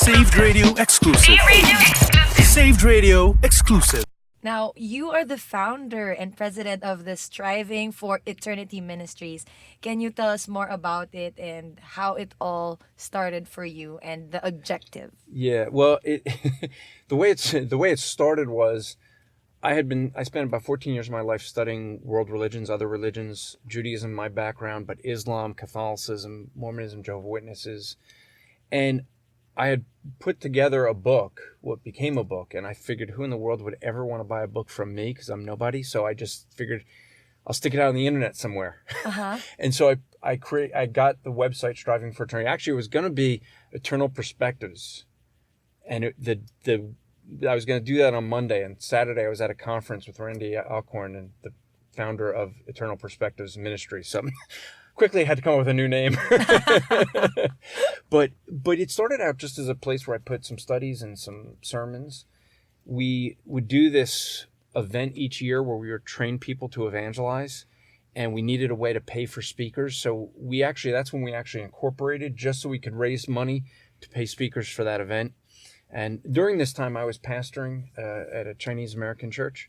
Saved Radio exclusive. Saved Radio exclusive. Now, you are the founder and president of the Striving for Eternity Ministries. Can you tell us more about it and how it all started for you and the objective? Yeah, well, the way it started was I spent about 14 years of my life studying world religions, other religions, Judaism, my background, but Islam, Catholicism, Mormonism, Jehovah's Witnesses, and I had put together a book, what became a book, and I figured who in the world would ever want to buy a book from me because I'm nobody. So I just figured I'll stick it out on the internet somewhere. And so I got the website Striving for Eternity. Actually, it was going to be Eternal Perspectives, and I was going to do that on Monday. And Saturday I was at a conference with Randy Alcorn and the founder of Eternal Perspectives Ministry. So quickly had to come up with a new name. But it started out just as a place where I put some studies and some sermons. We would do this event each year where we would train people to evangelize, and we needed a way to pay for speakers. So that's when we actually incorporated, just so we could raise money to pay speakers for that event. And during this time I was pastoring at a Chinese American church.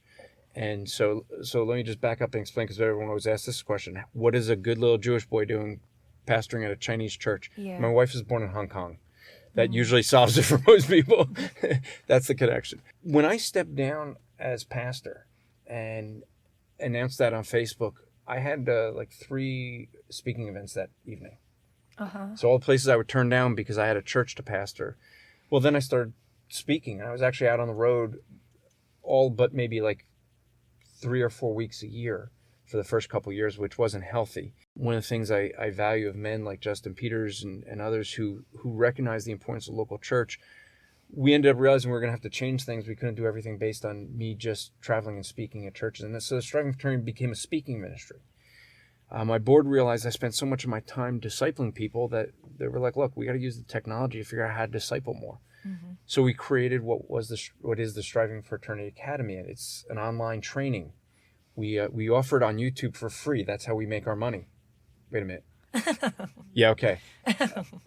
And so let me just back up and explain, because everyone always asks this question: what is a good little Jewish boy doing pastoring at a Chinese church? Yeah. My wife was born in Hong Kong. That usually solves it for most people. That's the connection. When I stepped down as pastor and announced that on Facebook, I had like 3 speaking events that evening. So all the places I would turn down because I had a church to pastor. Well, then I started speaking. I was actually out on the road all but maybe like 3 or 4 weeks a year for the first couple of years, which wasn't healthy. One of the things I value of men like Justin Peters and others who recognize the importance of local church, we ended up realizing we were going to have to change things. We couldn't do everything based on me just traveling and speaking at churches. And so the Striving for Eternity became a speaking ministry. My board realized I spent so much of my time discipling people that they were like, look, we got to use the technology to figure out how to disciple more. So we created what is the Striving for Eternity Academy, and it's an online training. We offer it on YouTube for free. That's how we make our money. Wait a minute. Yeah, okay.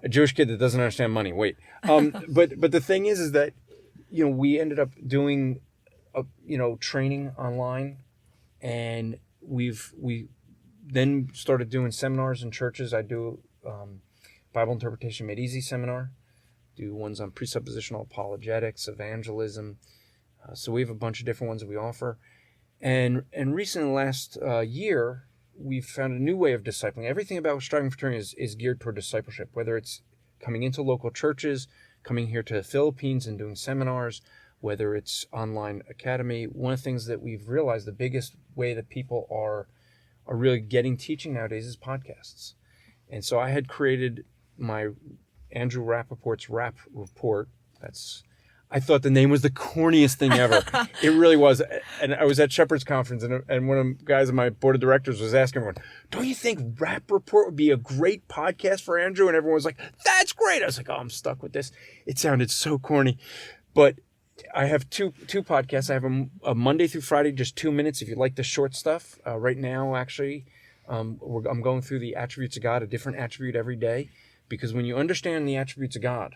A Jewish kid that doesn't understand money. Wait. But the thing is that we ended up doing training online, and we then started doing seminars in churches. I do Bible Interpretation Made Easy seminar. Do ones on presuppositional apologetics, evangelism. So we have a bunch of different ones that we offer. And recently, last year, we've found a new way of discipling. Everything about Striving for Eternity is geared toward discipleship, whether it's coming into local churches, coming here to the Philippines and doing seminars, whether it's online academy. One of the things that we've realized, the biggest way that people are really getting teaching nowadays is podcasts. And so I had created my Andrew Rappaport's Rap Report. I thought the name was the corniest thing ever. It really was. And I was at Shepherd's Conference, and one of the guys on my board of directors was asking everyone, don't you think Rap Report would be a great podcast for Andrew? And everyone was like, that's great. I was like, oh, I'm stuck with this. It sounded so corny. But I have two podcasts. I have a Monday through Friday, just 2 minutes if you like the short stuff. Right now, actually, I'm going through the attributes of God, a different attribute every day. Because when you understand the attributes of God,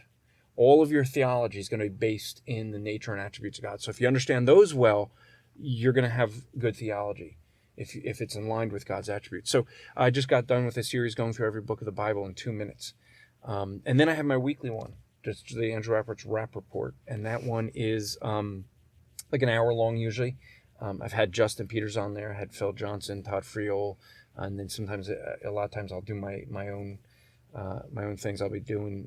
all of your theology is going to be based in the nature and attributes of God. So if you understand those well, you're going to have good theology if it's in line with God's attributes. So I just got done with a series going through every book of the Bible in 2 minutes. And then I have my weekly one, just the Andrew Rappaport's Rap Report. And that one is like an hour long usually. I've had Justin Peters on there. I had Phil Johnson, Todd Friel. And then sometimes, a lot of times I'll do my own things. I'll be doing,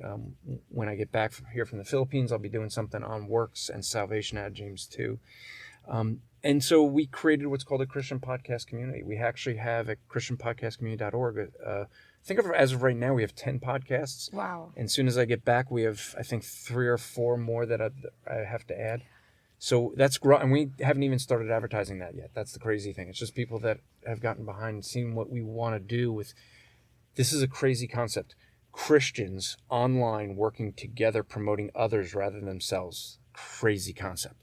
when I get back from the Philippines, I'll be doing something on works and salvation out of James 2. And so we created what's called a Christian podcast community. We actually have at christianpodcastcommunity.org. Think of it as of right now, we have 10 podcasts. Wow. And as soon as I get back, we have, I think, 3 or 4 more that I have to add. So that's growing, and we haven't even started advertising that yet. That's the crazy thing. It's just people that have gotten behind and seen what we want to do with. This is a crazy concept. Christians online working together, promoting others rather than themselves. Crazy concept.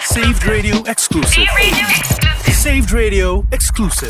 Saved Radio exclusive. Saved Radio exclusive.